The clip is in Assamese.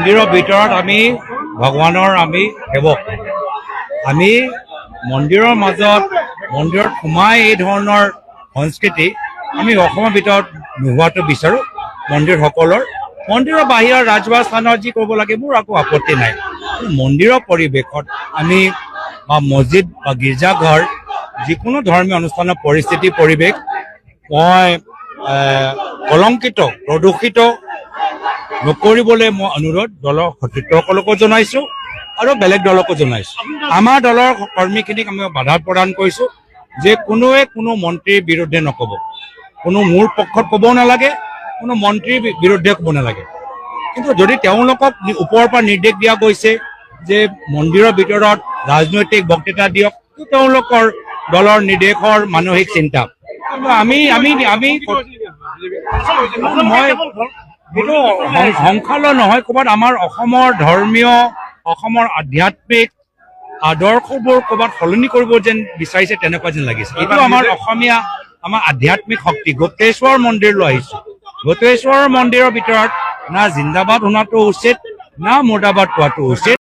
মন্দিৰৰ ভিতৰত আমি ভগৱানৰ আমি সেৱক। আমি মন্দিৰৰ মাজত মন্দিৰত সোমাই এই ধৰণৰ সংস্কৃতি আমি অসমৰ ভিতৰত নোহোৱাটো বিচাৰোঁ। মন্দিৰৰ বাহিৰৰ ৰাজহুৱা স্থানত যি কৰিব লাগে মোৰ একো আপত্তি নাই। মন্দিৰৰ পৰিৱেশত আমি বা মছজিদ বা গীৰ্জাঘৰ যিকোনো ধৰ্মীয় অনুষ্ঠানৰ পৰিৱেশ মই কলংকিত প্ৰদূষিত নকৰিবলৈ মই অনুৰোধ দলৰ সতীৰ্থসকলকো জনাইছোঁ আৰু বেলেগ দলকো জনাইছোঁ। আমাৰ দলৰ কৰ্মীখিনিক আমি বাধা প্ৰদান কৰিছোঁ যে কোনোৱে কোনো মন্ত্ৰীৰ বিৰুদ্ধে নক'ব, কোনো মোৰ পক্ষত ক'ব নালাগে, কোনো মন্ত্ৰীৰ বিৰুদ্ধে ক'ব নালাগে। কিন্তু যদি তেওঁলোকক ওপৰৰ পৰা নিৰ্দেশ দিয়া গৈছে যে মন্দিৰৰ ভিতৰত ৰাজনৈতিক বক্তৃতা দিয়ক, তেওঁলোকৰ দলৰ নিৰ্দেশৰ মানসিক চিন্তা। আমি এইটো সংখ্যালঘু নহয়, ক'ৰবাত আমাৰ অসমৰ ধৰ্মীয় অসমৰ আধ্যাত্মিক আদৰ্শবোৰ ক'ৰবাত সলনি কৰিব যেন বিচাৰিছে তেনেকুৱা যেন লাগিছে। এইটো আমাৰ অসমীয়া আমাৰ আধ্যাত্মিক শক্তি। গোটেশ্বৰ মন্দিৰলৈ আহিছোঁ। গোটেশ্বৰ মন্দিৰৰ ভিতৰত না জিন্দাবাদ শুনাটো উচিত না মুৰ্দাবাদ কোৱাটো উচিত।